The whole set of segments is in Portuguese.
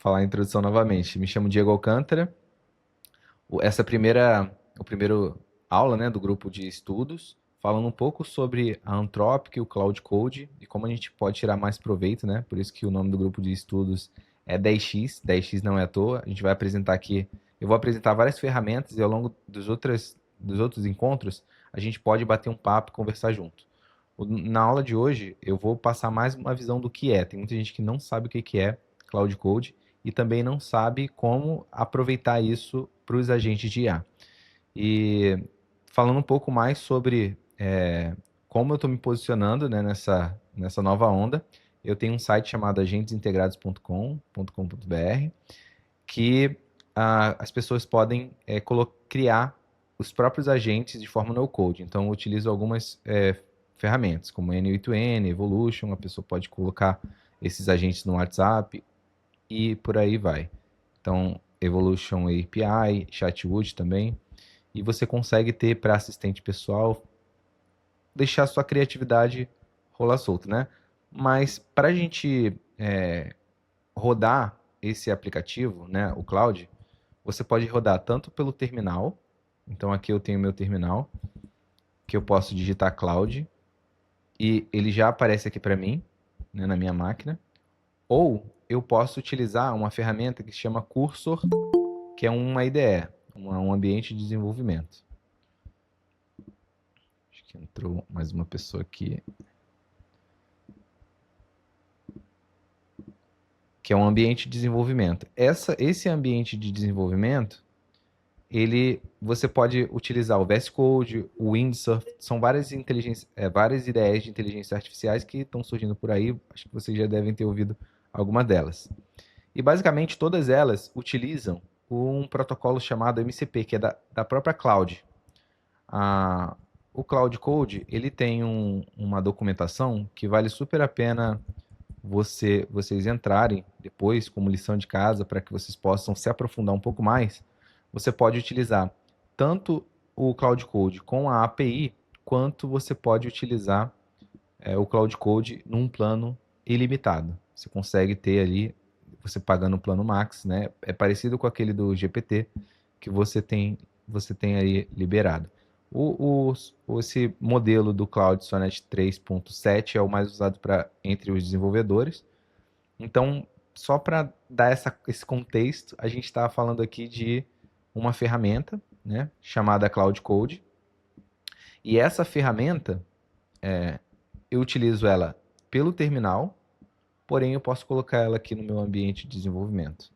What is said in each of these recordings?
falar a introdução novamente. Me chamo Diego Alcântara. Essa o primeiro aula, né, do grupo de estudos, falando um pouco sobre a Anthropic, o Cloud Code e como a gente pode tirar mais proveito, né? Por isso que o nome do grupo de estudos é 10x. 10x não é à toa. A gente vai apresentar aqui, eu vou apresentar várias ferramentas e ao longo dos outros encontros a gente pode bater um papo e conversar junto. Na aula de hoje, eu vou passar mais uma visão do que é. Tem muita gente que não sabe o que é Cloud Code e também não sabe como aproveitar isso para os agentes de IA. E falando um pouco mais sobre como eu estou me posicionando, né, nessa nova onda, eu tenho um site chamado agentesintegrados.com.br que as pessoas podem criar os próprios agentes de forma no-code. Então, eu utilizo algumas ferramentas, como N8N, Evolution, a pessoa pode colocar esses agentes no WhatsApp e por aí vai. Então, Evolution API, Chatwood também, e você consegue ter para assistente pessoal, deixar sua criatividade rolar solto, né? Mas para a gente rodar esse aplicativo, né, o Cloud, você pode rodar tanto pelo terminal, então aqui eu tenho meu terminal, que eu posso digitar Cloud, e ele já aparece aqui para mim, né, na minha máquina, ou eu posso utilizar uma ferramenta que se chama Cursor, que é uma IDE, um ambiente de desenvolvimento. Acho que entrou mais uma pessoa aqui. Que é um ambiente de desenvolvimento. Esse ambiente de desenvolvimento, você pode utilizar o VS Code, o Windsurf, são várias ideias de inteligência artificiais que estão surgindo por aí, acho que vocês já devem ter ouvido alguma delas. E basicamente todas elas utilizam um protocolo chamado MCP, que é da própria Cloud. O Cloud Code, ele tem uma documentação que vale super a pena vocês entrarem depois como lição de casa para que vocês possam se aprofundar um pouco mais. Você pode utilizar tanto o Cloud Code com a API, quanto você pode utilizar o Cloud Code num plano ilimitado. Você consegue ter ali, você pagando o plano Max, né? É parecido com aquele do GPT que você tem aí liberado. Esse modelo do Cloud Sonnet 3.7 é o mais usado entre os desenvolvedores. Então, só para dar esse contexto, a gente está falando aqui de uma ferramenta, né, chamada Cloud Code. E essa ferramenta, eu utilizo ela pelo terminal, porém eu posso colocar ela aqui no meu ambiente de desenvolvimento.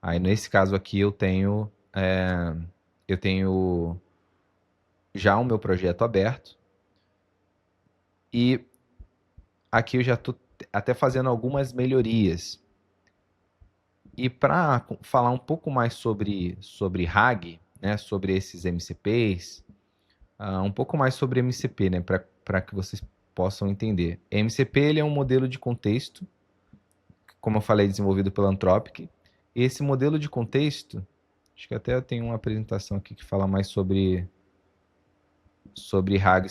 Aí, nesse caso aqui, eu tenho já o meu projeto aberto. E aqui eu já estou até fazendo algumas melhorias. E para falar um pouco mais sobre RAG, né, sobre esses MCPs, um pouco mais sobre MCP, né, para que vocês possam entender. MCP ele é um modelo de contexto, como eu falei, desenvolvido pela Anthropic. Esse modelo de contexto, acho que até eu tenho uma apresentação aqui que fala mais sobre RAG,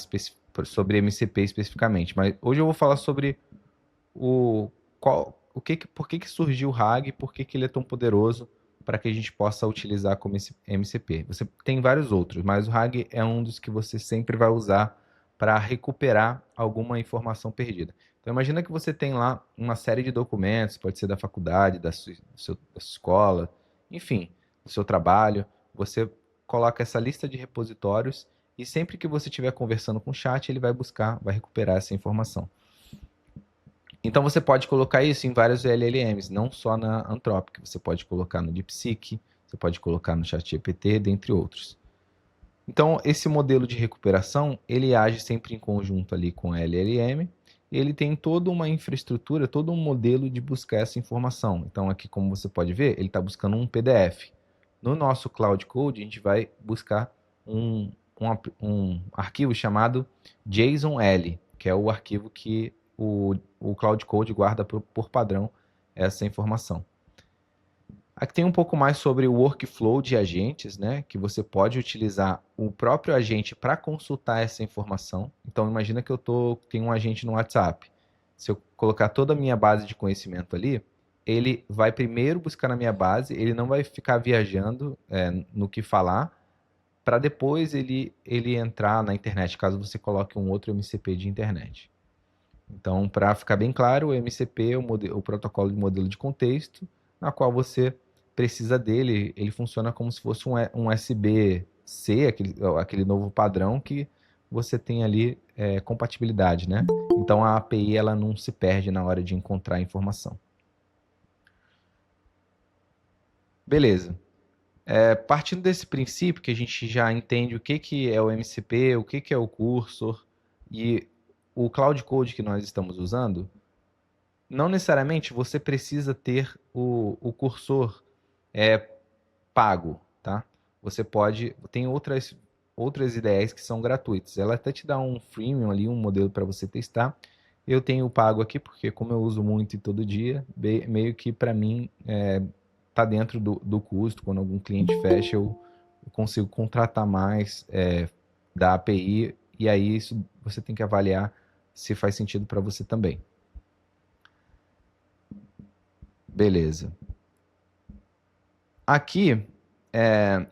sobre MCP especificamente, mas hoje eu vou falar sobre por que surgiu o RAG, por que ele é tão poderoso para que a gente possa utilizar como MCP. Você tem vários outros, mas o RAG é um dos que você sempre vai usar para recuperar alguma informação perdida. Então imagina que você tem lá uma série de documentos, pode ser da faculdade, da sua escola, enfim, do seu trabalho. Você coloca essa lista de repositórios e sempre que você estiver conversando com o chat, ele vai recuperar essa informação. Então você pode colocar isso em vários LLMs, não só na Anthropic. Você pode colocar no DeepSeek, você pode colocar no ChatGPT, dentre outros. Então esse modelo de recuperação, ele age sempre em conjunto ali com a LLM. Ele tem toda uma infraestrutura, todo um modelo de buscar essa informação. Então aqui, como você pode ver, ele está buscando um PDF. No nosso Cloud Code, a gente vai buscar um arquivo chamado JSON-L, que é o arquivo que o Cloud Code guarda por padrão essa informação. Aqui tem um pouco mais sobre o workflow de agentes, né? Que você pode utilizar o próprio agente para consultar essa informação. Então, imagina que tenho um agente no WhatsApp. Se eu colocar toda a minha base de conhecimento ali, ele vai primeiro buscar na minha base, ele não vai ficar viajando no que falar, para depois ele entrar na internet, caso você coloque um outro MCP de internet. Então, para ficar bem claro, o MCP é o protocolo de modelo de contexto, na qual você precisa dele, ele funciona como se fosse um USB-C, aquele novo padrão que você tem ali compatibilidade, né? Então a API ela não se perde na hora de encontrar a informação. Beleza. Partindo desse princípio que a gente já entende o que é o MCP, o que é o cursor e o Cloud Code que nós estamos usando, não necessariamente você precisa ter o cursor pago, tá? Você pode, tem outras ideias que são gratuitas. Ela até te dá um freemium ali, um modelo para você testar. Eu tenho o pago aqui porque como eu uso muito e todo dia, meio que para mim tá dentro do custo. Quando algum cliente fecha, eu consigo contratar mais da API e aí isso você tem que avaliar se faz sentido para você também. Beleza. Aqui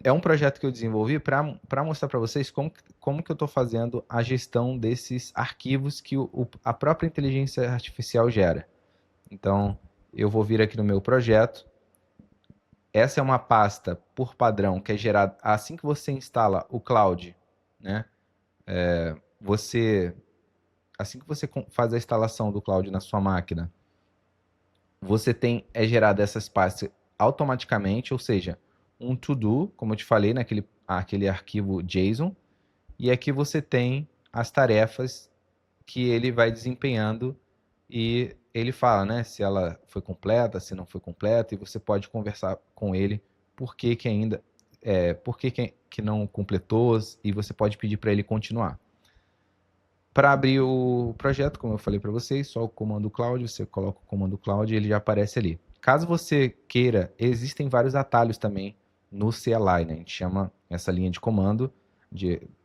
é um projeto que eu desenvolvi para mostrar para vocês como que eu estou fazendo a gestão desses arquivos que a própria inteligência artificial gera. Então, eu vou vir aqui no meu projeto. Essa é uma pasta por padrão que é gerada assim que você instala o cloud, né? Assim que você faz a instalação do cloud na sua máquina, você tem gerada essas pastas automaticamente, ou seja, um to-do, como eu te falei, aquele arquivo JSON, e aqui você tem as tarefas que ele vai desempenhando e ele fala, né, se ela foi completa, se não foi completa, e você pode conversar com ele por que que não completou, e você pode pedir para ele continuar. Para abrir o projeto, como eu falei para vocês, só o comando Cloud, você coloca o comando Cloud e ele já aparece ali. Caso você queira, existem vários atalhos também no CLI, né? A gente chama essa linha de comando,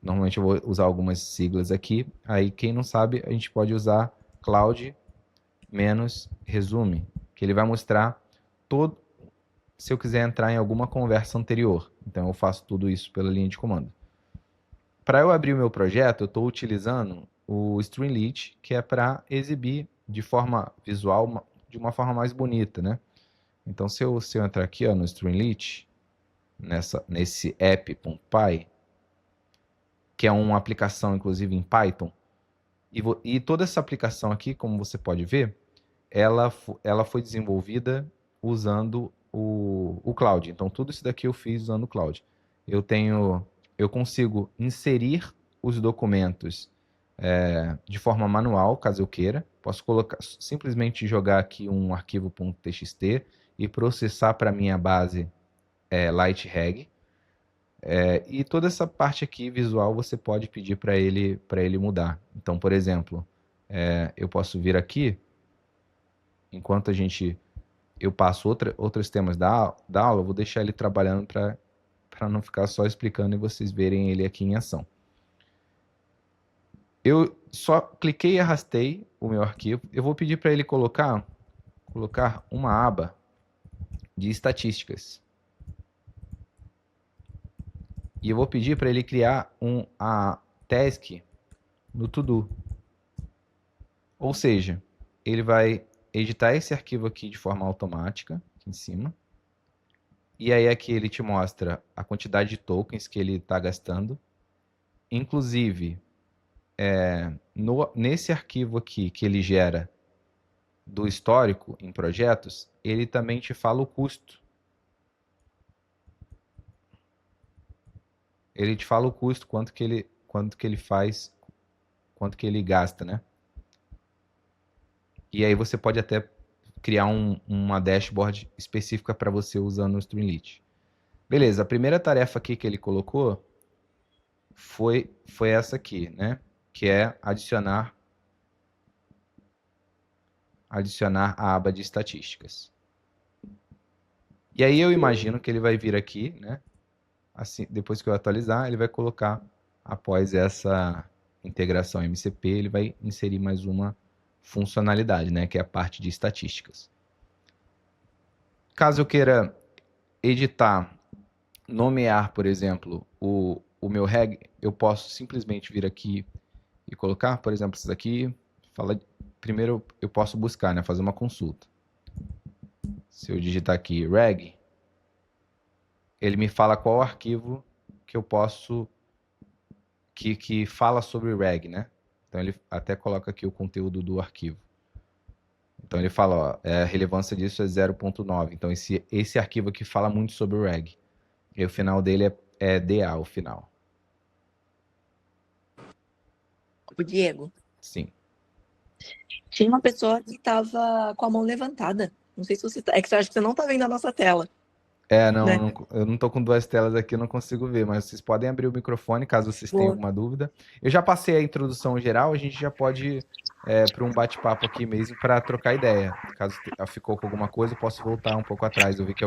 normalmente eu vou usar algumas siglas aqui, aí quem não sabe, a gente pode usar Cloud menos resume, que ele vai mostrar todo, se eu quiser entrar em alguma conversa anterior. Então eu faço tudo isso pela linha de comando. Para eu abrir o meu projeto, eu estou utilizando o Streamlit, que é para exibir de forma visual, de uma forma mais bonita, né? Então, se eu entrar aqui no Streamlit, nesse app.py, que é uma aplicação, inclusive, em Python, e toda essa aplicação aqui, como você pode ver, ela foi desenvolvida usando o Cloud. Então, tudo isso daqui eu fiz usando o Cloud. Eu consigo inserir os documentos de forma manual, caso eu queira. Posso simplesmente jogar aqui um arquivo .txt e processar para minha base LightReg. E toda essa parte aqui visual você pode pedir para ele mudar. Então, por exemplo, eu posso vir aqui, enquanto eu passo outros temas da aula, eu vou deixar ele trabalhando para não ficar só explicando e vocês verem ele aqui em ação. Eu só cliquei e arrastei o meu arquivo. Eu vou pedir para ele colocar uma aba de estatísticas. E eu vou pedir para ele criar a task no to-do. Ou seja, ele vai editar esse arquivo aqui de forma automática, aqui em cima. E aí aqui ele te mostra a quantidade de tokens que ele está gastando. Inclusive, nesse arquivo aqui que ele gera do histórico em projetos, ele também te fala o custo. Ele te fala o custo, quanto que ele faz, quanto que ele gasta, né? E aí você pode até criar uma dashboard específica para você usando o Streamlit. Beleza, a primeira tarefa aqui que ele colocou foi essa aqui, né? Que é adicionar a aba de estatísticas. E aí eu imagino que ele vai vir aqui, né? Assim, depois que eu atualizar, ele vai colocar, após essa integração MCP, ele vai inserir mais uma funcionalidade, né? Que é a parte de estatísticas. caso eu queira editar, nomear, por exemplo, o meu reg, eu posso simplesmente vir aqui e colocar, por exemplo, isso daqui, primeiro eu posso buscar, né, fazer uma consulta. Se eu digitar aqui reg, ele me fala qual arquivo que eu posso, que fala sobre reg, né? Então ele até coloca aqui o conteúdo do arquivo. Então ele fala, ó, a relevância disso é 0.9. Então esse arquivo aqui fala muito sobre o reg. E o final dele é DA, o final. O Diego, Sim. tinha uma pessoa que estava com a mão levantada. Não sei se você tá... É que eu acho que você não está vendo a nossa tela, né? Eu não tô com duas telas aqui, eu não consigo ver, mas vocês podem abrir o microfone caso vocês tenham Vou... alguma dúvida. Eu já passei a introdução geral, a gente já pode para um bate-papo aqui mesmo para trocar ideia. Caso ficou com alguma coisa, eu posso voltar um pouco atrás. Eu vi que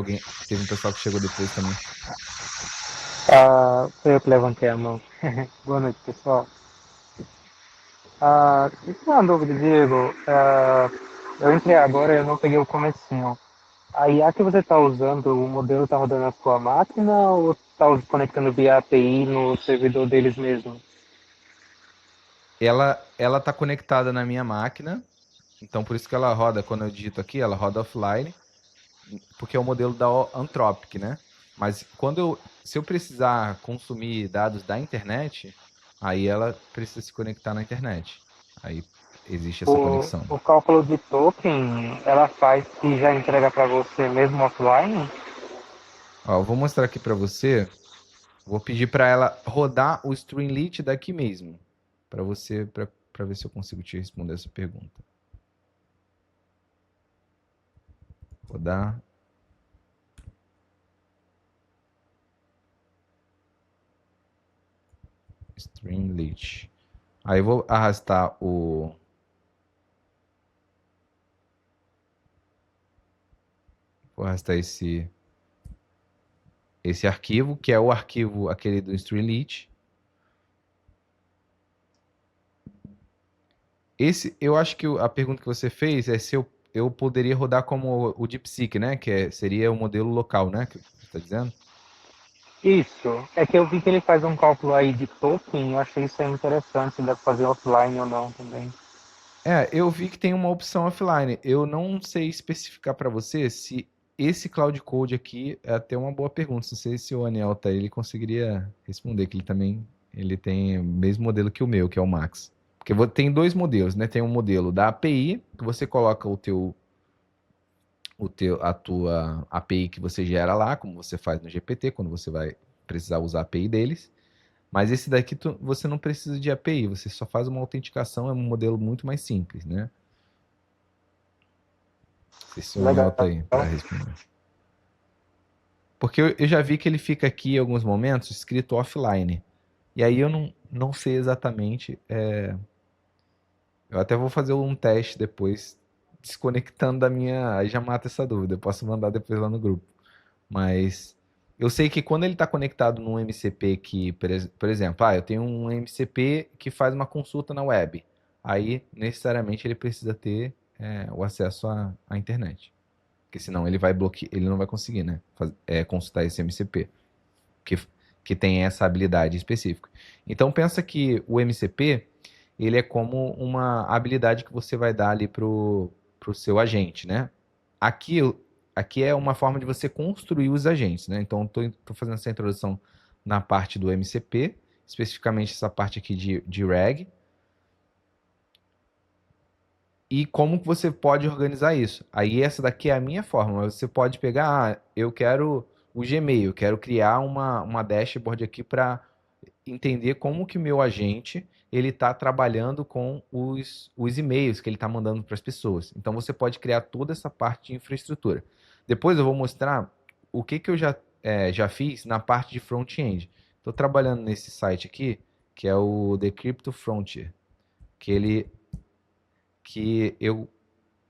teve um pessoal que chegou depois também. Foi eu que levantei a mão. Boa noite, pessoal. Uma dúvida, Diego. Eu entrei agora e eu não peguei o comecinho. A IA que você está usando, o modelo está rodando na sua máquina ou está conectando via API no servidor deles mesmo? Ela tá conectada na minha máquina, então por isso que ela roda, quando eu digito aqui, ela roda offline, porque é o modelo da Anthropic, né? Mas se eu precisar consumir dados da internet, aí ela precisa se conectar na internet. Aí existe essa conexão. O cálculo de token, ela faz e já entrega para você mesmo offline? Ó, eu vou mostrar aqui para você. Vou pedir para ela rodar o Streamlit daqui mesmo, para você, para ver se eu consigo te responder essa pergunta. Rodar. Streamlit. Aí eu vou arrastar Vou arrastar esse arquivo, que é o arquivo aquele do Streamlit. Eu acho que a pergunta que você fez é se eu poderia rodar como o DeepSeek, né? Seria o modelo local, né? Que você está dizendo? Isso. É que eu vi que ele faz um cálculo aí de token, eu achei isso aí interessante, se dá para fazer offline ou não também. Eu vi que tem uma opção offline. Eu não sei especificar para você se esse Cloud Code aqui é até uma boa pergunta. Não sei se o Aniel tá aí, ele conseguiria responder, que ele tem o mesmo modelo que o meu, que é o Max. Porque tem dois modelos, né? Tem um modelo da API, que você coloca a tua API que você gera lá, como você faz no GPT, quando você vai precisar usar a API deles. Mas esse daqui você não precisa de API, você só faz uma autenticação, é um modelo muito mais simples, né? Não sei se o Anel Legal. tá aí para responder. Porque eu já vi que ele fica aqui em alguns momentos escrito offline. E aí eu não sei exatamente. Eu até vou fazer um teste depois, desconectando da minha. Aí já mata essa dúvida. Eu posso mandar depois lá no grupo. Mas eu sei que quando ele está conectado num MCP que, por exemplo, eu tenho um MCP que faz uma consulta na web. Aí, necessariamente, ele precisa ter o acesso à internet. Porque senão ele vai bloquear, ele não vai conseguir, né? Consultar esse MCP, que, que tem essa habilidade específica. Então pensa que o MCP, ele é como uma habilidade que você vai dar ali pro seu agente, né? Aqui, aqui é uma forma de você construir os agentes, né? Então tô fazendo essa introdução na parte do MCP, especificamente essa parte aqui de RAG, e como que você pode organizar isso. Aí essa daqui é a minha forma. Você pode pegar, eu quero o Gmail, eu quero criar uma dashboard aqui para entender como que o meu agente ele está trabalhando com os e-mails que ele está mandando para as pessoas. Então você pode criar toda essa parte de infraestrutura. Depois eu vou mostrar o que eu já fiz na parte de front-end. Estou trabalhando nesse site aqui, que é o Decrypto Frontier, que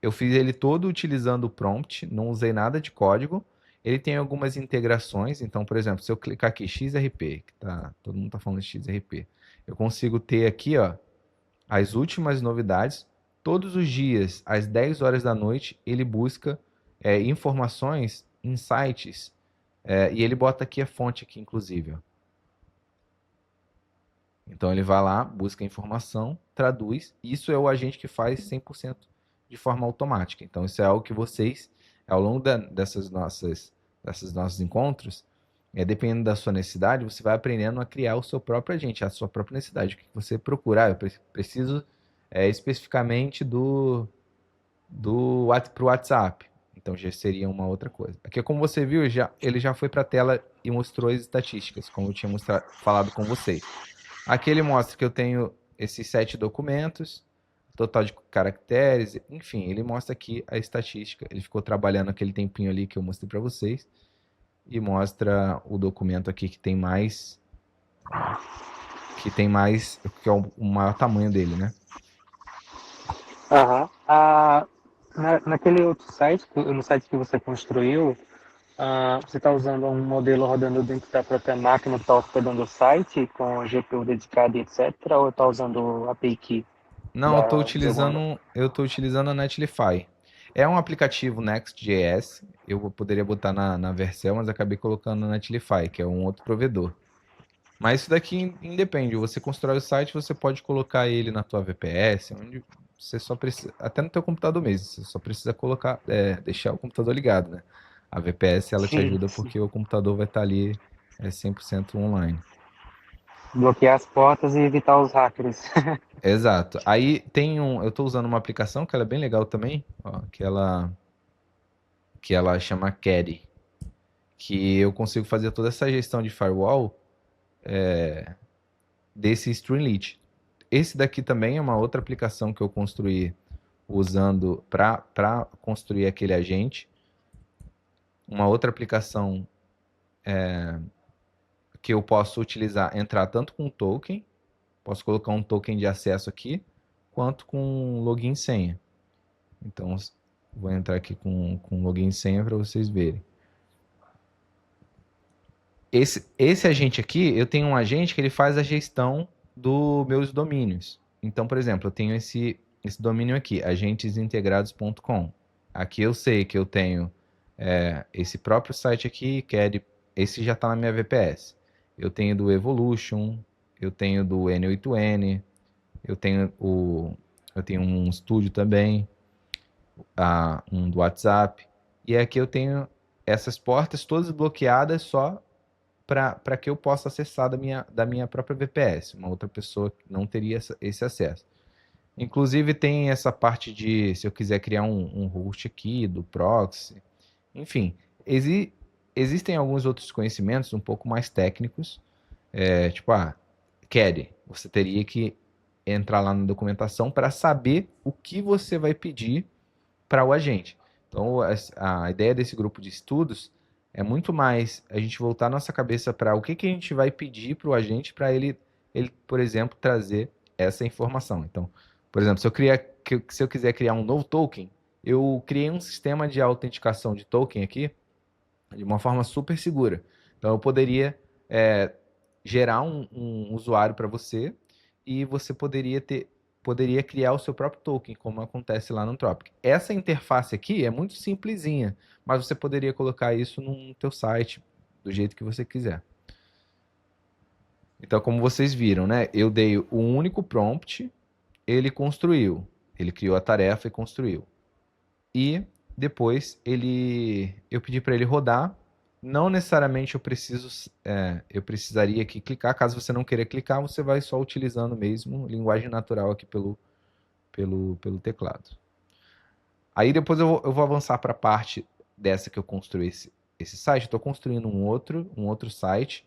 eu fiz ele todo utilizando o prompt, não usei nada de código. Ele tem algumas integrações, então, por exemplo, se eu clicar aqui XRP, que todo mundo está falando de XRP, eu consigo ter aqui, ó, as últimas novidades. Todos os dias, às 10 horas da noite, ele busca informações insights, e ele bota aqui a fonte aqui, inclusive. Ó. Então ele vai lá, busca a informação, traduz. Isso é o agente que faz 100% de forma automática. Então isso é algo que vocês, ao longo desses nossos encontros, dependendo da sua necessidade, você vai aprendendo a criar o seu próprio agente, a sua própria necessidade. O que você procurar, eu preciso especificamente para o WhatsApp. Então já seria uma outra coisa. Aqui, como você viu, ele já foi para a tela e mostrou as estatísticas, como eu tinha falado com vocês. Aqui ele mostra que eu tenho esses 7 documentos, total de caracteres, enfim, ele mostra aqui a estatística. Ele ficou trabalhando aquele tempinho ali que eu mostrei para vocês e mostra o documento aqui que tem mais, que é o maior tamanho dele, né? Aham. Naquele outro site, no site que você construiu, você está usando um modelo rodando dentro da própria máquina que está hospedando o site, com GPU dedicado e etc., ou está usando a API Key? Não, eu tô utilizando a Netlify. É um aplicativo Next.js, eu poderia botar na Vercel, mas acabei colocando na Netlify, que é um outro provedor. Mas isso daqui independe, você constrói o site, você pode colocar ele na tua VPS, onde você só precisa, até no teu computador mesmo, você só precisa deixar o computador ligado, né? A VPS ela te Sim, ajuda sim. porque o computador vai estar ali 100% online. Bloquear as portas e evitar os hackers. Exato. Aí eu estou usando uma aplicação que ela é bem legal também, ó, que ela chama Caddy, que eu consigo fazer toda essa gestão de firewall desse Streamlit. Esse daqui também é uma outra aplicação que eu construí usando para construir aquele agente. Uma outra aplicação que eu posso utilizar, entrar tanto com token, posso colocar um token de acesso aqui, quanto com login e senha. Então, vou entrar aqui com login e senha para vocês verem. Esse agente aqui, eu tenho um agente que ele faz a gestão dos meus domínios. Então, por exemplo, eu tenho esse domínio aqui, agentesintegrados.com. Aqui eu sei que eu tenho esse próprio site aqui, esse já está na minha VPS. Eu tenho do Evolution, eu tenho do N8N, eu tenho um estúdio também, um do WhatsApp. E aqui eu tenho essas portas todas bloqueadas só para que eu possa acessar da minha própria VPS. Uma outra pessoa não teria esse acesso. Inclusive tem essa parte de, se eu quiser criar um host aqui, do proxy. Enfim, existem alguns outros conhecimentos um pouco mais técnicos, tipo, CAD. Você teria que entrar lá na documentação para saber o que você vai pedir para o agente. Então, a ideia desse grupo de estudos é muito mais a gente voltar nossa cabeça para o que a gente vai pedir para o agente para ele, por exemplo, trazer essa informação. Então, por exemplo, se eu quiser criar um novo token, eu criei um sistema de autenticação de token aqui de uma forma super segura. Então, eu poderia gerar um usuário para você e você poderia criar o seu próprio token, como acontece lá no Anthropic. Essa interface aqui é muito simplesinha, mas você poderia colocar isso no teu site do jeito que você quiser. Então, como vocês viram, né? Eu dei o único prompt, ele construiu. Ele criou a tarefa e construiu. E depois eu pedi para ele rodar. Não necessariamente eu precisaria aqui clicar. Caso você não queira clicar, você vai só utilizando mesmo linguagem natural aqui pelo teclado. Aí depois eu vou avançar para a parte dessa que eu construí esse site. Estou construindo um outro site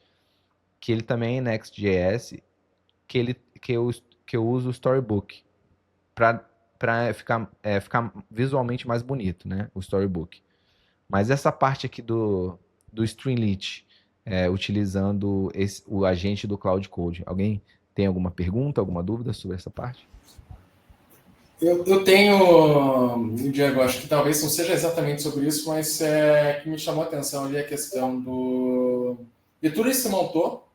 que ele também é Next.js, que eu uso o Storybook para ficar visualmente mais bonito, né? O Storybook. Mas essa parte aqui do Streamlit, utilizando o agente do Cloud Code. Alguém tem alguma pergunta, alguma dúvida sobre essa parte? Eu tenho, Diego, acho que talvez não seja exatamente sobre isso, mas que me chamou a atenção ali a questão de tudo isso que você montou.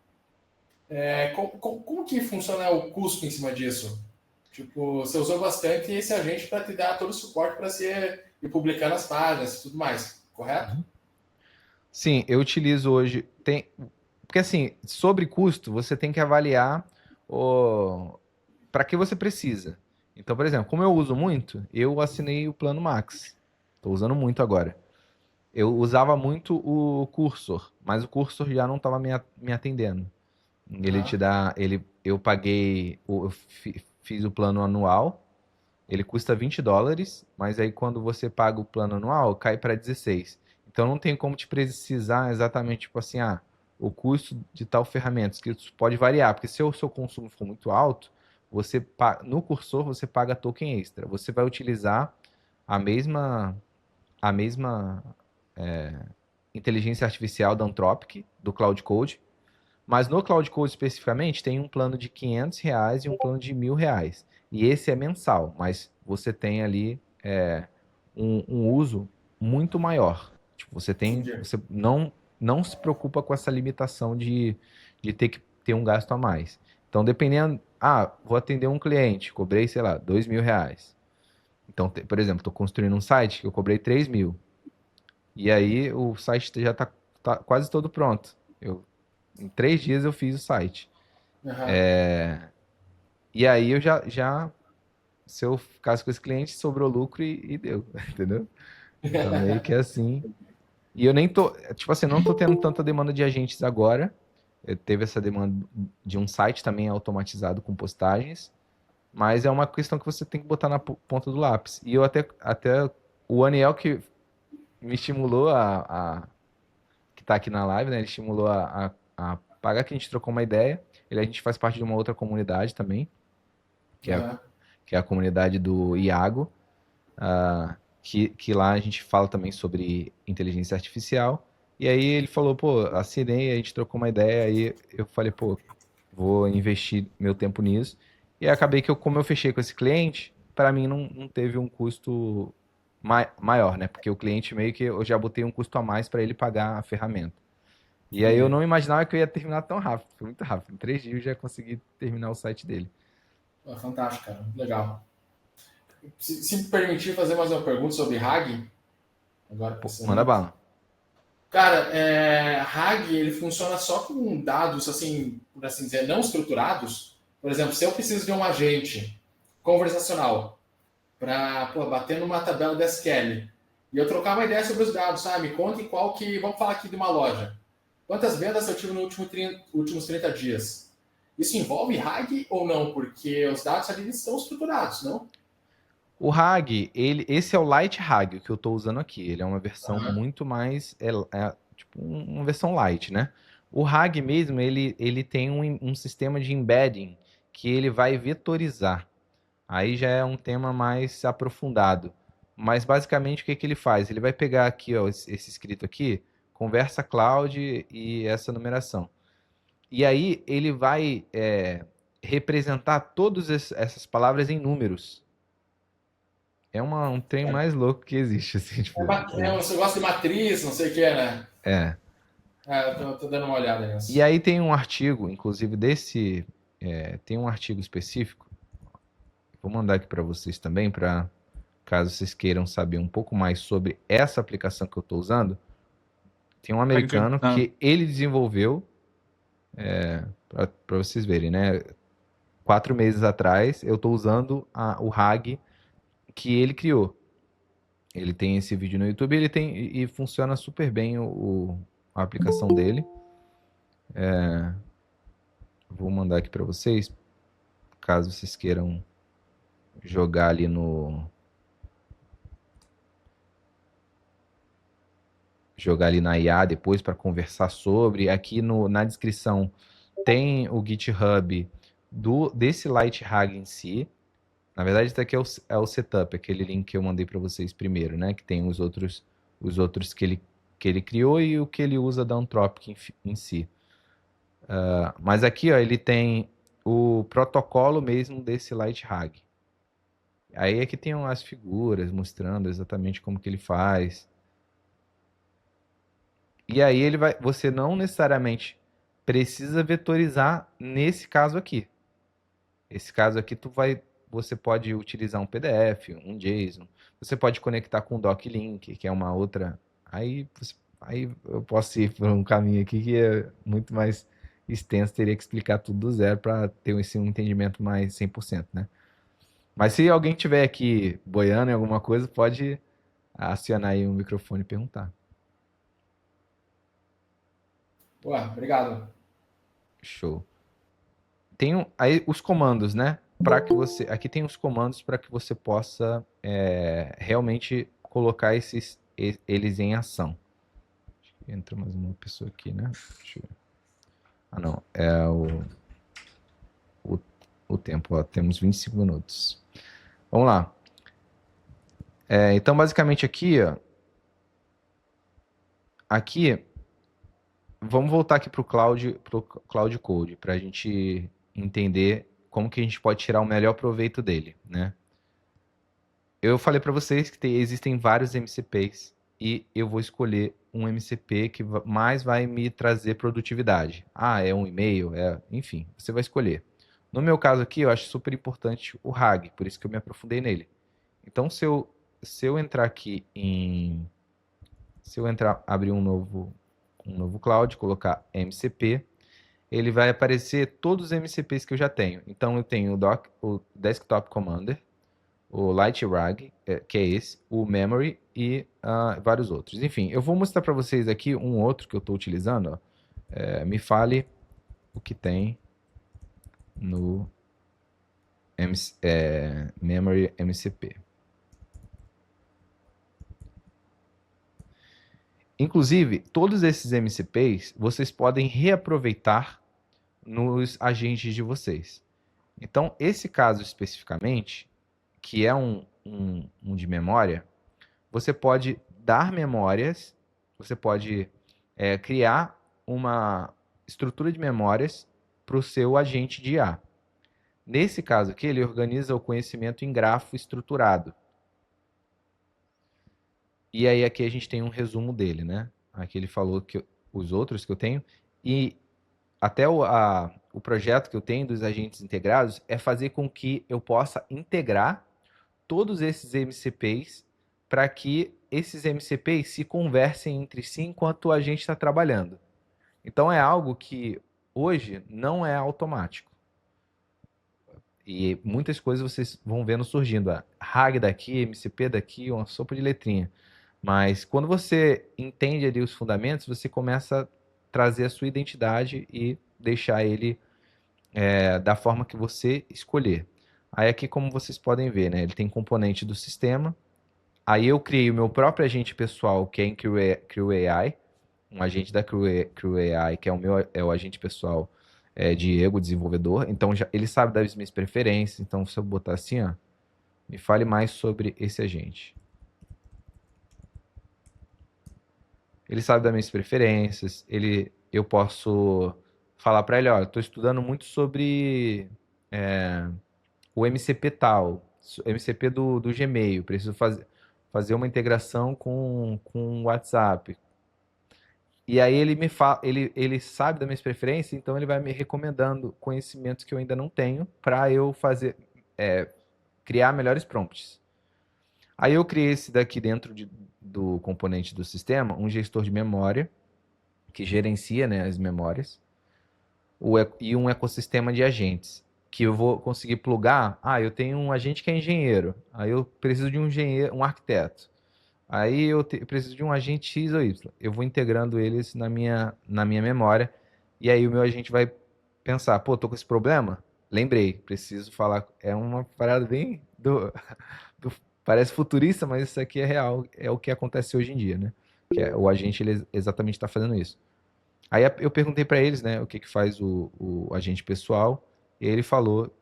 Como que funciona o custo em cima disso? Tipo, você usou bastante esse agente para te dar todo o suporte para você ir publicando as páginas e tudo mais, correto? Sim, eu utilizo hoje. Porque assim, sobre custo, você tem que avaliar para que você precisa. Então, por exemplo, como eu uso muito, eu assinei o plano Max. Estou usando muito agora. Eu usava muito o Cursor, mas o Cursor já não estava me atendendo. Ele te Aham. dá, eu paguei, fiz o plano anual, ele custa US$ 20, mas aí quando você paga o plano anual, cai para 16. Então não tem como te precisar exatamente, tipo assim, o custo de tal ferramenta, que isso pode variar, porque se o seu consumo for muito alto, no cursor você paga token extra. Você vai utilizar a mesma inteligência artificial da Anthropic, do Cloud Code, mas no Cloud Code especificamente tem um plano de R$ 500 e um plano de R$ 1.000. E esse é mensal, mas você tem ali um uso muito maior. Tipo, Entendi. você não se preocupa com essa limitação de ter que ter um gasto a mais. Então, dependendo, vou atender um cliente, cobrei, sei lá, R$ 2.000. Então, por exemplo, estou construindo um site que eu cobrei 3.000. E aí o site já tá quase todo pronto. Em 3 dias eu fiz o site. Aham. E aí eu se eu ficasse com esse cliente, sobrou lucro e deu, entendeu? Então meio que é assim. E eu nem tô, tipo assim, não tô tendo tanta demanda de agentes agora. Teve essa demanda de um site também automatizado com postagens, mas é uma questão que você tem que botar na ponta do lápis. E eu até o Aniel que me estimulou que tá aqui na live, né? Ele estimulou a pagar, que a gente trocou uma ideia. A gente faz parte de uma outra comunidade também, que é a, Aham. que é a comunidade do Iago, que lá a gente fala também sobre inteligência artificial. E aí ele falou, pô, assinei, a gente trocou uma ideia, aí eu falei, pô, vou investir meu tempo nisso. E aí acabei que como eu fechei com esse cliente, para mim não teve um custo maior, né? Porque o cliente meio que eu já botei um custo a mais para ele pagar a ferramenta. E aí eu Entendi. não imaginava que eu ia terminar tão rápido. Foi muito rápido. Em 3 dias eu já consegui terminar o site dele. Pô, fantástico, cara. Legal. Se me permitir fazer mais uma pergunta sobre RAG, agora Pô, pensando manda nisso. bala. Cara, RAG ele funciona só com dados, assim, por assim dizer, não estruturados. Por exemplo, se eu preciso de um agente conversacional para bater numa tabela da SQL e eu trocar uma ideia sobre os dados, sabe? Me conte qual que. Vamos falar aqui de uma loja. Quantas vendas eu tive nos últimos 30 dias? Isso envolve RAG ou não? Porque os dados ali estão estruturados, não? O RAG, esse é o Lite RAG que eu estou usando aqui. Ele é uma versão Aham. muito mais, tipo uma versão light, né? O RAG mesmo, ele tem um sistema de embedding que ele vai vetorizar. Aí já é um tema mais aprofundado. Mas basicamente o que que ele faz? Ele vai pegar aqui, ó, esse escrito aqui, conversa cloud e essa numeração. E aí ele vai representar todas essas palavras em números. É um trem mais louco que existe, assim, tipo. É um negócio de matriz, não sei o que, né? É. Tô dando uma olhada E nisso. aí tem um artigo, inclusive tem um artigo específico. Vou mandar aqui para vocês também, para caso vocês queiram saber um pouco mais sobre essa aplicação que eu estou usando. Tem um americano que ele desenvolveu, para vocês verem, né? 4 meses atrás, eu estou usando o RAG que ele criou. Ele tem esse vídeo no YouTube, ele tem e funciona super bem a aplicação dele. Vou mandar aqui para vocês, caso vocês queiram jogar ali na IA depois para conversar sobre. Aqui na descrição tem o GitHub desse Lite RAG em si. Na verdade, isso aqui é o setup, aquele link que eu mandei para vocês primeiro, né? Que tem os outros que ele criou e o que ele usa da Anthropic em si. Mas aqui, ó, ele tem o protocolo mesmo desse Lite RAG. Aí aqui tem as figuras mostrando exatamente como que ele faz. E aí você não necessariamente precisa vetorizar nesse caso aqui. Esse caso aqui você pode utilizar um PDF, um JSON. Você pode conectar com o DocLink, que é uma outra. Aí aí eu posso ir por um caminho aqui que é muito mais extenso, teria que explicar tudo do zero para ter um entendimento mais 100%, né? Mas se alguém tiver aqui boiando em alguma coisa, pode acionar aí o microfone e perguntar. Ué, obrigado. Show. Tem aí os comandos, né? Para que você, aqui tem os comandos para que você possa realmente colocar eles em ação. Entra mais uma pessoa aqui, né? Deixa eu... Ah, não. É o tempo, ó. Temos 25 minutos. Vamos lá. Então, basicamente aqui, ó. Aqui, vamos voltar aqui pro Cloud Code, para a gente entender como que a gente pode tirar o melhor proveito dele, né? Eu falei para vocês que existem vários MCPs e eu vou escolher um MCP que mais vai me trazer produtividade. Ah, é um e-mail, enfim, você vai escolher. No meu caso aqui, eu acho super importante o RAG, por isso que eu me aprofundei nele. Então, se eu entrar aqui abrir um novo cloud, colocar MCP, ele vai aparecer todos os MCPs que eu já tenho. Então, eu tenho o Desktop Commander, o LightRag, que é esse, o Memory e vários outros. Enfim, eu vou mostrar para vocês aqui um outro que eu estou utilizando. Ó. Me fale o que tem no Memory MCP. Inclusive, todos esses MCPs vocês podem reaproveitar nos agentes de vocês. Então, esse caso especificamente, que é um de memória, você pode dar memórias, você pode criar uma estrutura de memórias para o seu agente de IA. Nesse caso aqui, ele organiza o conhecimento em grafo estruturado. E aí aqui a gente tem um resumo dele, né? Aqui ele falou que os outros que eu tenho. E até o projeto que eu tenho dos agentes integrados é fazer com que eu possa integrar todos esses MCPs para que esses MCPs se conversem entre si enquanto a gente está trabalhando. Então é algo que hoje não é automático. E muitas coisas vocês vão vendo surgindo. RAG daqui, MCP daqui, uma sopa de letrinha. Mas quando você entende ali os fundamentos, você começa a trazer a sua identidade e deixar ele da forma que você escolher. Aí aqui, como vocês podem ver, né, ele tem componente do sistema. Aí eu criei o meu próprio agente pessoal, que é em Crew AI, um agente da Crew AI, que é o agente pessoal Diego, desenvolvedor. Então ele sabe das minhas preferências. Então se eu botar assim, ó, me fale mais sobre esse agente. Ele sabe das minhas preferências, eu posso falar para ele, olha, estou estudando muito sobre o MCP tal, MCP do Gmail, preciso fazer uma integração com o WhatsApp. E aí ele sabe das minhas preferências, então ele vai me recomendando conhecimentos que eu ainda não tenho para eu criar melhores prompts. Aí eu criei esse daqui dentro do componente do sistema, um gestor de memória, que gerencia, né, as memórias, e um ecossistema de agentes, que eu vou conseguir plugar. Eu tenho um agente que é engenheiro, aí eu preciso de um engenheiro, um arquiteto. Aí eu preciso de um agente X ou Y. Eu vou integrando eles na minha memória, e aí o meu agente vai pensar, pô, tô com esse problema? Lembrei, preciso falar. É uma parada bem parece futurista, mas isso aqui é real, é o que acontece hoje em dia, né? O agente ele exatamente está fazendo isso. Aí eu perguntei para eles, né, o que faz o agente pessoal, e ele falou,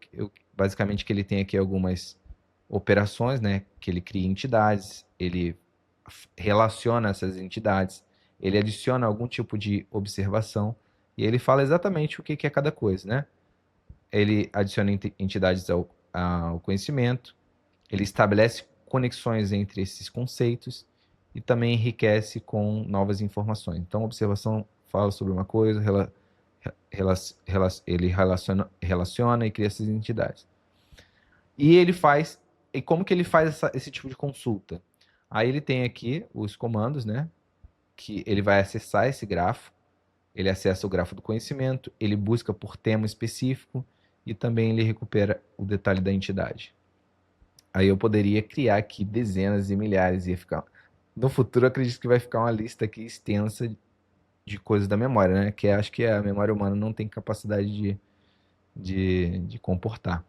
basicamente, que ele tem aqui algumas operações, né, que ele cria entidades, ele relaciona essas entidades, ele adiciona algum tipo de observação, e ele fala exatamente o que é cada coisa, né? Ele adiciona entidades ao conhecimento, ele estabelece conexões entre esses conceitos e também enriquece com novas informações. Então, a observação fala sobre uma coisa, ele relaciona e cria essas entidades. E como que ele faz esse tipo de consulta? Aí ele tem aqui os comandos, né? que ele vai acessar esse grafo, ele acessa o grafo do conhecimento, ele busca por tema específico e também ele recupera o detalhe da entidade. Aí eu poderia criar aqui dezenas e milhares, ia ficar... No futuro, eu acredito que vai ficar uma lista aqui extensa de coisas da memória, né? Que acho que a memória humana não tem capacidade de comportar.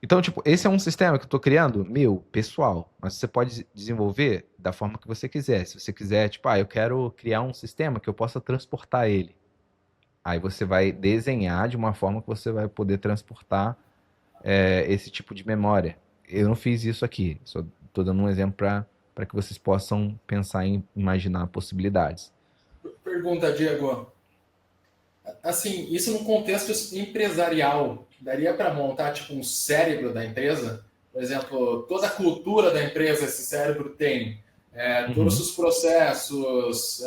Então, tipo, esse é um sistema que eu estou criando, meu, pessoal. Mas você pode desenvolver da forma que você quiser. Se você quiser, tipo, eu quero criar um sistema que eu possa transportar ele. Aí você vai desenhar de uma forma que você vai poder transportar esse tipo de memória. Eu não fiz isso aqui. Só estou dando um exemplo para que vocês possam pensar em imaginar possibilidades. Pergunta, Diego. Assim, isso no contexto empresarial, daria para montar tipo um cérebro da empresa? Por exemplo, toda a cultura da empresa esse cérebro tem, todos os processos,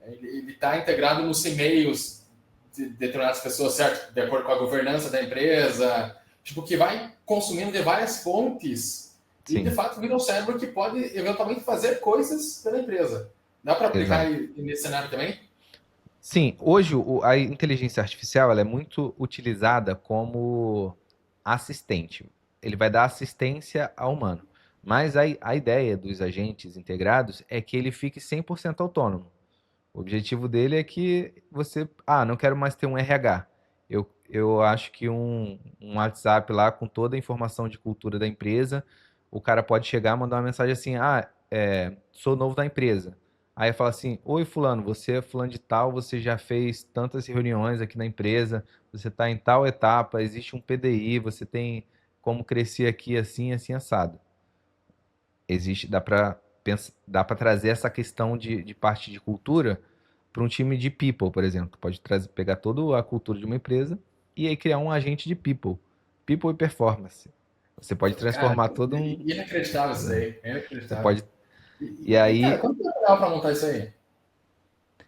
ele está integrado nos e-mails de determinadas pessoas, certo? De acordo com a governança da empresa, tipo, que vai consumindo de várias fontes Sim. e, de fato, vira um cérebro que pode, eventualmente, fazer coisas pela empresa. Dá para aplicar nesse cenário também? Sim, hoje a inteligência artificial ela é muito utilizada como assistente. Ele vai dar assistência ao humano. Mas a ideia dos agentes integrados é que ele fique 100% autônomo. O objetivo dele é que você... não quero mais ter um RH. Eu acho que um WhatsApp lá com toda a informação de cultura da empresa, o cara pode chegar e mandar uma mensagem assim, sou novo da empresa. Aí fala assim, oi fulano, você é fulano de tal, você já fez tantas reuniões aqui na empresa, você está em tal etapa, existe um PDI, você tem como crescer aqui assim, assim, assado. Dá para trazer essa questão de parte de cultura para um time de people, por exemplo. Pode pegar toda a cultura de uma empresa e aí criar um agente de people. People e performance. Você pode transformar todo um... Inacreditável isso aí. Você Inacreditável. pode... E aí... Cara, quanto tempo dá para montar isso aí?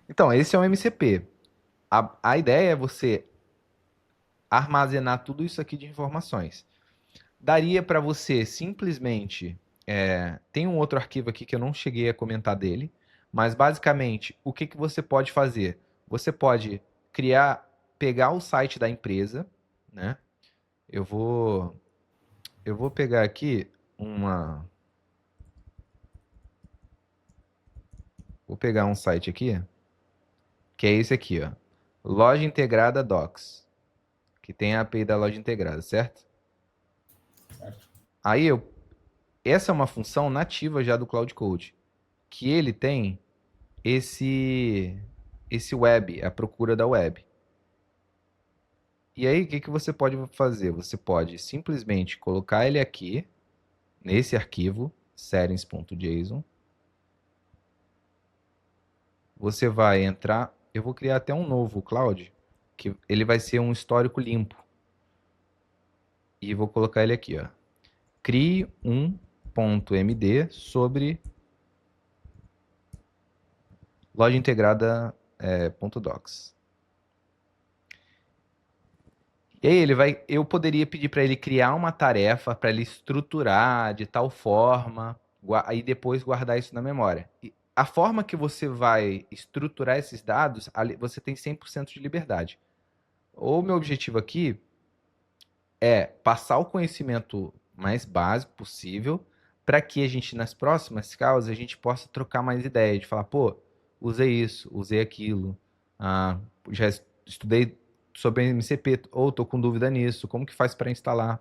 Então, esse é um MCP. A ideia é você armazenar tudo isso aqui de informações. Daria para você simplesmente... tem um outro arquivo aqui que eu não cheguei a comentar dele, mas basicamente, o que você pode fazer? Você pode pegar o site da empresa, né? Eu vou pegar aqui Vou pegar um site aqui, que é esse aqui, ó. Loja Integrada Docs, que tem a API da loja integrada, certo? Certo. Aí essa é uma função nativa já do Cloud Code, que ele tem esse web, a procura da web. E aí, o que você pode fazer? Você pode simplesmente colocar ele aqui, nesse arquivo, settings.json. Você vai entrar... Eu vou criar até um novo Cloud, que ele vai ser um histórico limpo. E vou colocar ele aqui, ó. Crie um .md sobre loja integrada .docs. E aí eu poderia pedir para ele criar uma tarefa para ele estruturar de tal forma, aí depois guardar isso na memória. E a forma que você vai estruturar esses dados, você tem 100% de liberdade. O meu objetivo aqui é passar o conhecimento mais básico possível para que a gente, nas próximas causas, a gente possa trocar mais ideia, de falar, pô, usei isso, usei aquilo, já estudei sobre MCP, ou estou com dúvida nisso, como que faz para instalar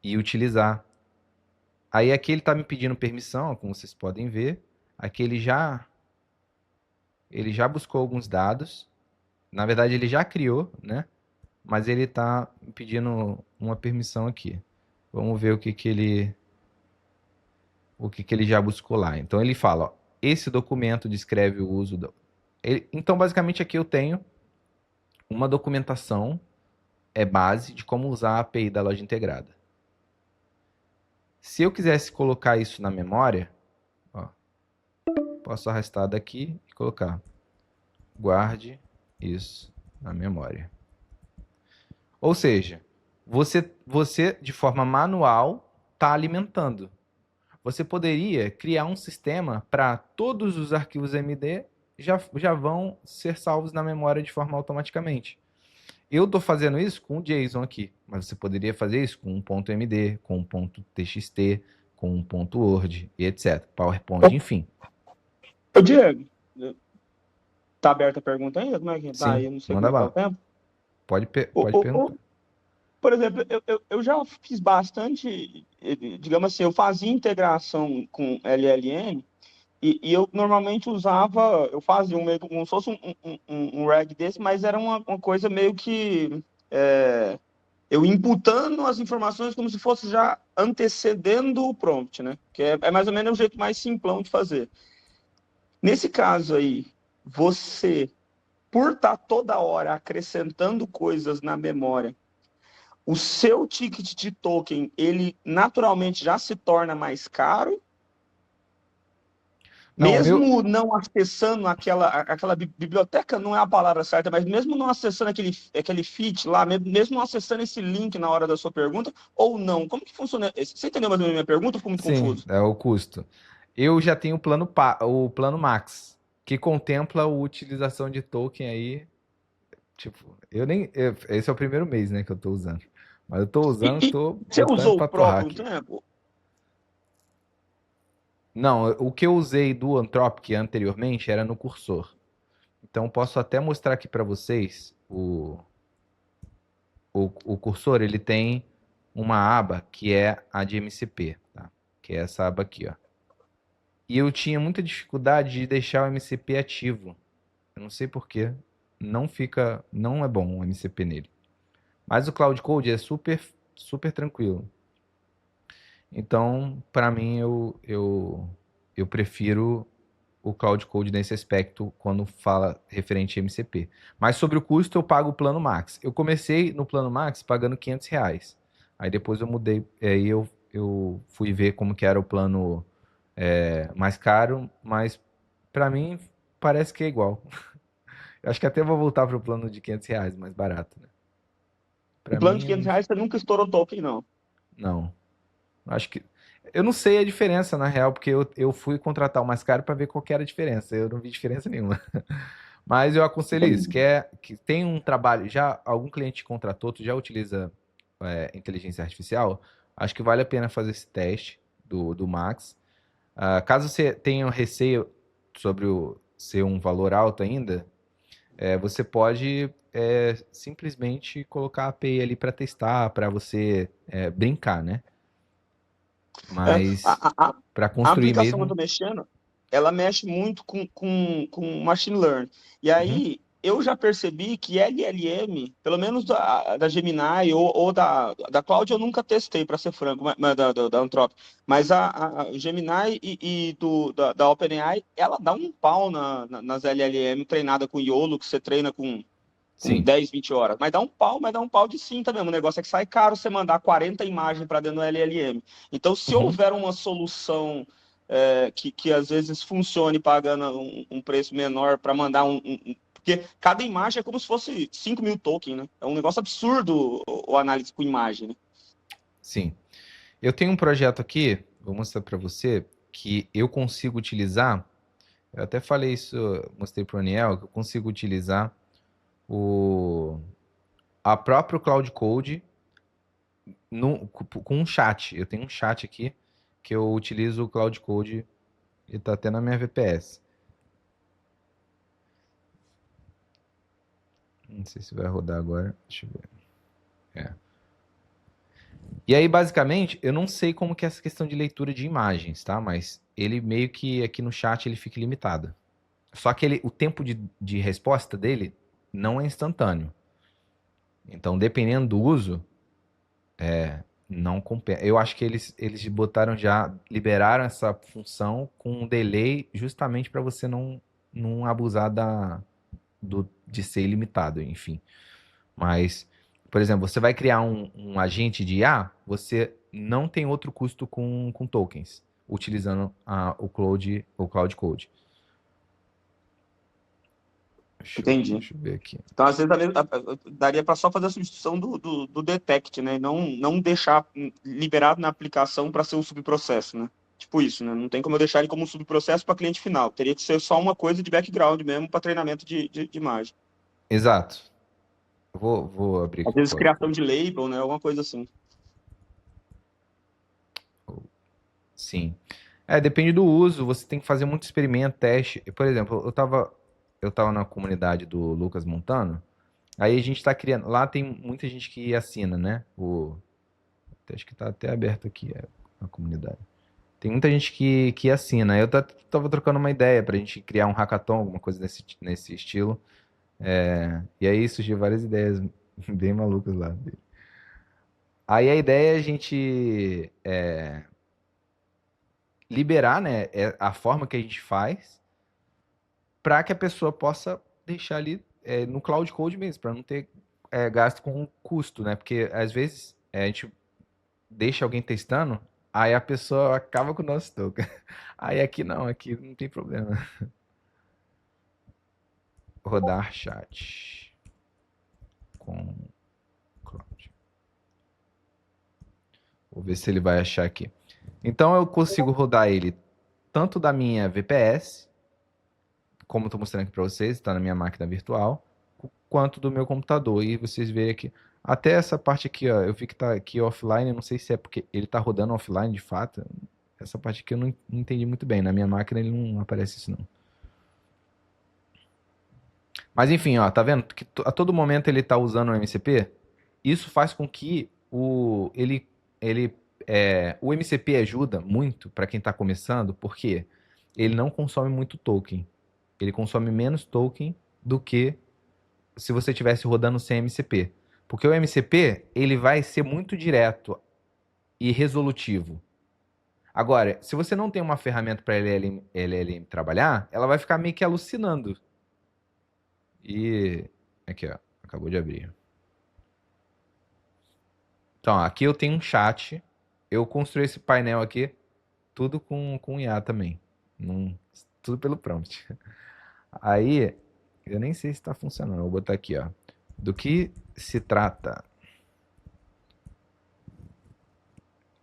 e utilizar. Aí aqui ele está me pedindo permissão, como vocês podem ver. Aqui ele já buscou alguns dados. Na verdade, ele já criou, né? Mas ele está me pedindo uma permissão aqui. Vamos ver o que ele já buscou lá. Então ele fala, ó, esse documento descreve o uso Então, basicamente, aqui eu tenho uma documentação base de como usar a API da loja integrada. Se eu quisesse colocar isso na memória, ó, posso arrastar daqui e colocar guarde isso na memória. Ou seja, você de forma manual está alimentando. você poderia criar um sistema para todos os arquivos MD já vão ser salvos na memória de forma automaticamente. Eu estou fazendo isso com o JSON aqui, mas você poderia fazer isso com um ponto .md, com um ponto .txt, com um ponto .word e etc. PowerPoint, enfim. Ô, Diego, tá aberta a pergunta ainda? Como é que tá Sim, aí? Eu não sei manda como é que tá bala. o tempo. Pode Ô, perguntar. por exemplo, eu já fiz bastante, digamos assim, eu fazia integração com LLM e eu normalmente usava, eu fazia meio como se fosse um rag desse, mas era uma coisa meio que eu imputando as informações como se fosse já antecedendo o prompt, né? Que é mais ou menos o jeito mais simplão de fazer. Nesse caso aí, você, por estar toda hora acrescentando coisas na memória, o seu ticket de token, ele naturalmente já se torna mais caro, Não, mesmo não acessando aquela biblioteca, não é a palavra certa, mas mesmo não acessando aquele feed lá, mesmo não acessando esse link na hora da sua pergunta, ou não? Como que funciona? Você entendeu mais ou menos a minha pergunta? Ficou muito sim, confuso. é o custo. Eu já tenho o plano Max, que contempla a utilização de token aí. Tipo, esse é o primeiro mês, né, que eu tô usando. Mas eu tô usando, E tô você botando usou pra o Pro torrar por um aqui. tempo? Não, o que eu usei do Anthropic anteriormente era no cursor. Então posso até mostrar aqui para vocês o cursor, ele tem uma aba que é a de MCP, tá? Que é essa aba aqui, ó. E eu tinha muita dificuldade de deixar o MCP ativo. Eu não sei por quê. Não é bom o MCP nele. Mas o Cloud Code é super tranquilo. Então, para mim, eu prefiro o Cloud Code nesse aspecto quando fala referente a MCP. Mas sobre o custo, eu pago o plano Max. Eu comecei no plano Max pagando R$ 500. Aí depois eu mudei, aí eu fui ver como que era o plano mais caro, mas para mim parece que é igual. Eu acho que até vou voltar para o plano de R$ 500, mais barato, né? O Para plano mim, de R$ 500 você nunca estourou token, não. não. Acho que. Eu não sei a diferença, na real, porque eu fui contratar o mais caro para ver qual que era a diferença. Eu não vi diferença nenhuma. Mas eu aconselho isso, que tem um trabalho, já algum cliente contratou, tu já utiliza inteligência artificial, acho que vale a pena fazer esse teste do Max. Caso você tenha receio sobre ser um valor alto ainda, você pode simplesmente colocar a API ali para testar, para você brincar, né? Mas A para a construir aplicação que eu mesmo. estou mexendo, ela mexe muito com machine learning. E Uhum. aí, eu já percebi que LLM, pelo menos da Gemini ou da Cloud, eu nunca testei, para ser franco, mas da Anthropic. Mas a Gemini da OpenAI, ela dá um pau nas LLM treinada com YOLO, que você treina com Sim. 10, 20 horas. Mas dá um pau de cinta mesmo. O negócio é que sai caro você mandar 40 imagens para dentro do LLM. Então, se Uhum. houver uma solução que às vezes funcione pagando um preço menor para mandar porque cada imagem é como se fosse 5 mil tokens, né? É um negócio absurdo o análise com imagem, né? Sim. Eu tenho um projeto aqui, vou mostrar para você, que eu consigo utilizar. Eu até falei isso, mostrei para o Aniel, que eu consigo utilizar a próprio Cloud Code com um chat. Eu tenho um chat aqui que eu utilizo o Cloud Code e tá até na minha VPS. Não sei se vai rodar agora. Deixa eu ver. E aí, basicamente, eu não sei como que é essa questão de leitura de imagens, tá? Mas ele meio que aqui no chat ele fica limitado. Só que o tempo de resposta dele não é instantâneo. Então, dependendo do uso, não compensa. Eu acho que eles liberaram essa função com um delay justamente para você não abusar de ser ilimitado, enfim. Mas, por exemplo, você vai criar um agente de IA, você não tem outro custo com tokens, utilizando o Cloud Code. Entendi. Deixa eu ver aqui. Então, às vezes, daria para só fazer a substituição do detect, né? Não deixar liberado na aplicação para ser um subprocesso, né? Tipo isso, né? Não tem como eu deixar ele como um subprocesso para cliente final. Teria que ser só uma coisa de background mesmo para treinamento de imagem. Exato. Eu vou abrir Às aqui o vezes código. criação de label, né? Alguma coisa assim. Sim. Depende do uso, você tem que fazer muito experimento, teste. Por exemplo, eu tava na comunidade do Lucas Montano, aí a gente tá criando. Lá tem muita gente que assina, né? Acho que tá até aberto aqui a comunidade. Tem muita gente que assina. Eu tava trocando uma ideia pra gente criar um hackathon, alguma coisa nesse estilo. E aí surgiu várias ideias bem malucas lá. Aí a ideia é a gente liberar, né, a forma que a gente faz para que a pessoa possa deixar ali no Cloud Code mesmo, para não ter gasto com custo, né? Porque às vezes a gente deixa alguém testando, aí a pessoa acaba com o nosso token. Aí aqui não tem problema. Rodar chat com Cloud. Vou ver se ele vai achar aqui. Então eu consigo rodar ele tanto da minha VPS, como estou mostrando aqui para vocês, está na minha máquina virtual, quanto do meu computador. E vocês veem aqui, até essa parte aqui, ó, eu vi que está aqui offline, não sei se é porque ele está rodando offline de fato. Essa parte aqui eu não entendi muito bem. Na minha máquina ele não aparece isso não. Mas enfim, ó, tá vendo que a todo momento ele está usando o MCP? Isso faz com que o MCP ajuda muito para quem está começando, porque ele não consome muito token. Ele consome menos token do que se você estivesse rodando sem MCP. Porque o MCP, ele vai ser muito direto e resolutivo. Agora, se você não tem uma ferramenta para LLM trabalhar, ela vai ficar meio que alucinando. E aqui, ó, acabou de abrir. Então, aqui eu tenho um chat. Eu construí esse painel aqui, tudo com IA também. Tudo pelo prompt. Aí, eu nem sei se está funcionando. Vou botar aqui, ó. Do que se trata?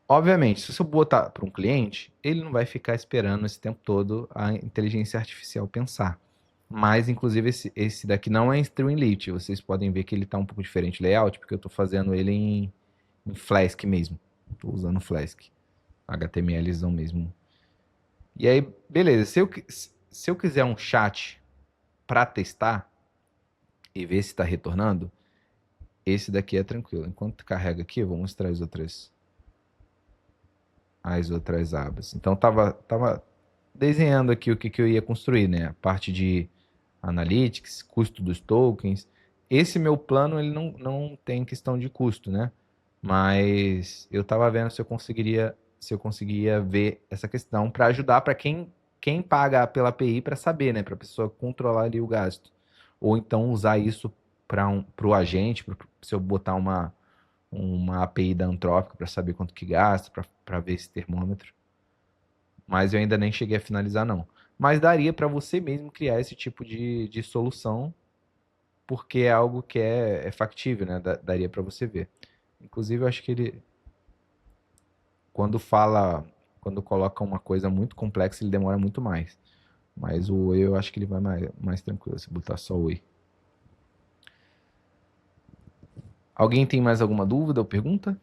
Obviamente, se você botar para um cliente, ele não vai ficar esperando esse tempo todo a inteligência artificial pensar. Mas, inclusive, esse daqui não é em Streamlit. Vocês podem ver que ele está um pouco diferente o layout, porque eu estou fazendo ele em Flask mesmo. Estou usando Flask. HTMLzão mesmo. E aí, beleza. Se eu quiser um chat para testar e ver se está retornando, esse daqui é tranquilo. Enquanto carrega aqui, eu vou mostrar as outras abas. Então, tava desenhando aqui o que eu ia construir, né? A parte de Analytics, custo dos tokens. Esse meu plano, ele não tem questão de custo, né? Mas eu tava vendo se eu conseguiria ver essa questão para ajudar para quem paga pela API para saber, né? Para a pessoa controlar ali o gasto. Ou então usar isso para o agente, se eu botar uma API da Anthropic para saber quanto que gasta, para ver esse termômetro. Mas eu ainda nem cheguei a finalizar, não. Mas daria para você mesmo criar esse tipo de solução, porque é algo que é factível, né? Daria para você ver. Inclusive, eu acho que ele, quando coloca uma coisa muito complexa, ele demora muito mais. Mas o Oi, eu acho que ele vai mais tranquilo, se botar só o Oi. Alguém tem mais alguma dúvida ou pergunta?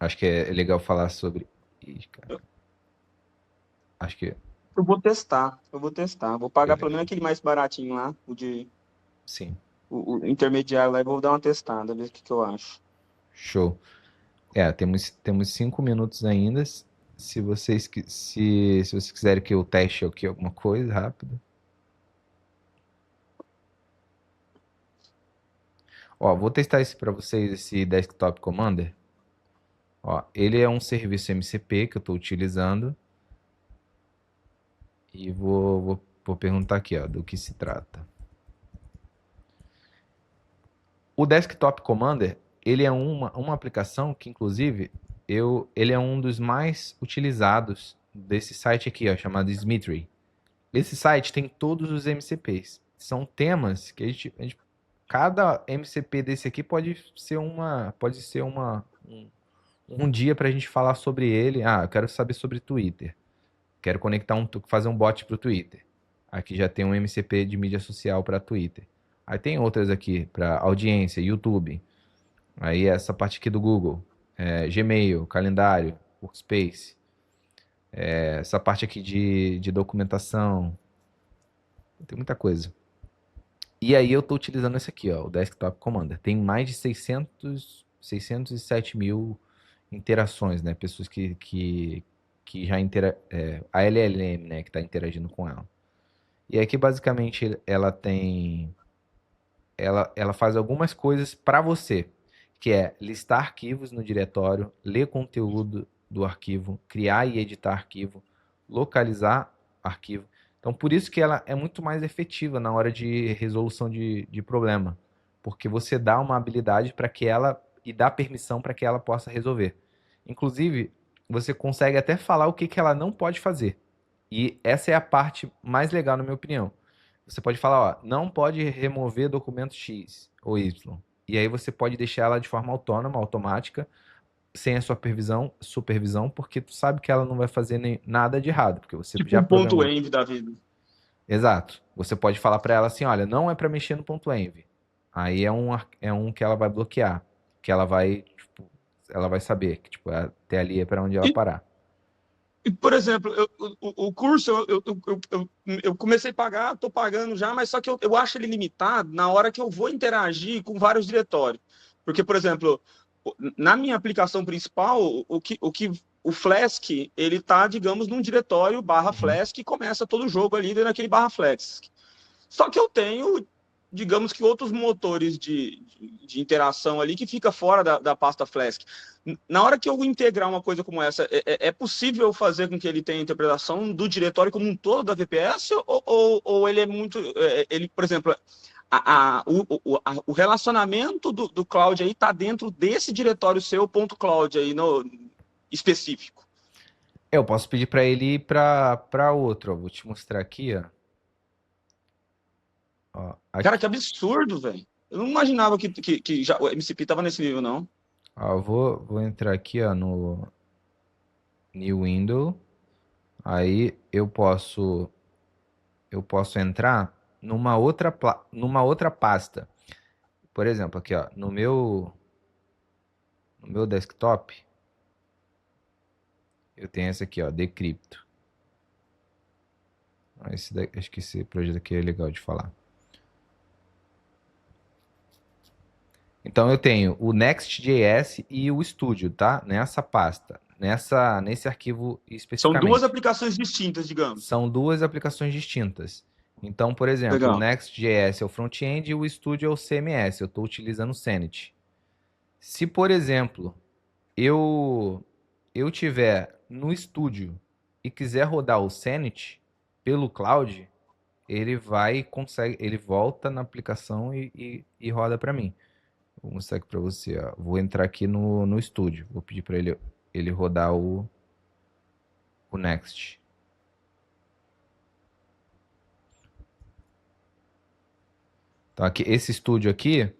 Acho que é legal falar sobre... Ih, cara. Acho que... Eu vou testar. Vou pagar Beleza. pelo menos aquele mais baratinho lá, Sim. o intermediário lá, e vou dar uma testada, ver o que eu acho. Show. Temos 5 minutos ainda. Se vocês quiserem que eu teste aqui alguma coisa rápido. Ó, vou testar esse para vocês, esse Desktop Commander. Ó, ele é um serviço MCP que eu estou utilizando. E vou perguntar aqui, ó, do que se trata. O Desktop Commander, ele é uma aplicação que, inclusive, ele é um dos mais utilizados desse site aqui, ó, chamado Smitry. Esse site tem todos os MCPs. são temas que cada MCP desse aqui pode ser um dia para a gente falar sobre ele. Ah, eu quero saber sobre Twitter. Quero fazer um bot para o Twitter. Aqui já tem um MCP de mídia social para Twitter. Aí tem outras aqui para audiência, YouTube. Aí essa parte aqui do Google, Gmail, calendário, Workspace. Essa parte aqui de documentação. Tem muita coisa. E aí eu estou utilizando esse aqui, ó, o Desktop Commander. Tem mais de 607 mil interações, né? Pessoas que já a LLM, né, que está interagindo com ela. E aqui basicamente ela faz algumas coisas para você, que é listar arquivos no diretório, ler conteúdo do arquivo, criar e editar arquivo, localizar arquivo. Então, por isso que ela é muito mais efetiva na hora de resolução de problema, porque você dá uma habilidade para que ela e dá permissão para que ela possa resolver. Inclusive, você consegue até falar o que ela não pode fazer. E essa é a parte mais legal, na minha opinião. Você pode falar, ó, não pode remover documento X ou Y. E aí você pode deixar ela de forma autônoma, automática, sem a supervisão, porque tu sabe que ela não vai fazer nada de errado, porque você Tipo já um ponto programou. env da vida. Exato. Você pode falar para ela assim, olha, não é para mexer no ponto .env. Aí é um que ela vai bloquear, que ela vai saber que tipo, até ali é para onde ela parar. E, por exemplo, o curso eu comecei a pagar, estou pagando já, mas só que eu acho ele limitado na hora que eu vou interagir com vários diretórios. Porque, por exemplo, na minha aplicação principal, o Flask, ele está, digamos, num diretório /Flask e começa todo o jogo ali naquele /Flask. Só que eu tenho, digamos que outros motores de interação ali que fica fora da pasta Flask. Na hora que eu integrar uma coisa como essa, é possível fazer com que ele tenha interpretação do diretório como um todo da VPS? Ou ele é muito... ele, por exemplo, o relacionamento do cloud aí está dentro desse diretório seu, .cloud aí específico? Eu posso pedir para ele ir para outro. Ó. Vou te mostrar aqui, ó. Aqui. Cara, que absurdo, velho. Eu não imaginava que já o MCP estava nesse nível, não. Ó, vou entrar aqui, ó, no New Window. Aí eu posso entrar numa outra pasta. Por exemplo, aqui, ó, no meu desktop, eu tenho essa aqui, ó, Decrypto. Acho que esse projeto aqui é legal de falar. Então eu tenho o Next.js e o Studio, tá? Nessa pasta, nesse arquivo especificamente. São duas aplicações distintas, digamos. São duas aplicações distintas. Então, por exemplo, Legal. O Next.js é o front-end e o Studio é o CMS. Eu estou utilizando o Sanity. Se, por exemplo, eu tiver no Studio e quiser rodar o Sanity pelo cloud, ele volta na aplicação e roda para mim. Vou mostrar aqui para você. Ó. Vou entrar aqui no Studio. Vou pedir para ele rodar o Next. Então, aqui, esse Studio aqui,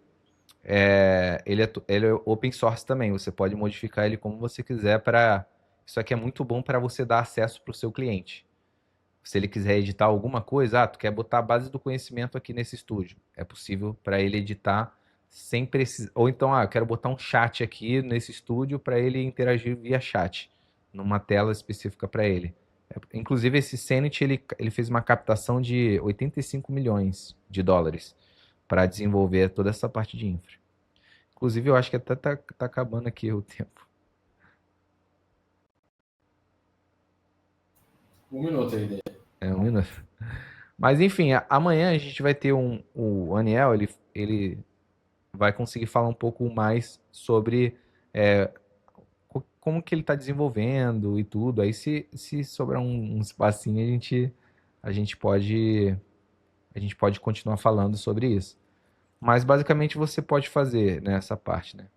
ele é open source também. Você pode modificar ele como você quiser. Isso aqui é muito bom para você dar acesso para o seu cliente. Se ele quiser editar alguma coisa, tu quer botar a base do conhecimento aqui nesse Studio. É possível para ele editar sem precisar. Ou então, eu quero botar um chat aqui nesse Studio para ele interagir via chat, numa tela específica para ele. Inclusive, esse Sanity, ele fez uma captação de 85 milhões de dólares para desenvolver toda essa parte de infra. Inclusive, eu acho que até tá acabando aqui o tempo. 1 minuto aí dele. 1 minuto. Mas, enfim, amanhã a gente vai ter o Aniel, ele vai conseguir falar um pouco mais sobre como que ele está desenvolvendo e tudo. Aí, se sobrar um espacinho, a gente pode continuar falando sobre isso. Mas, basicamente, você pode fazer nessa parte, né?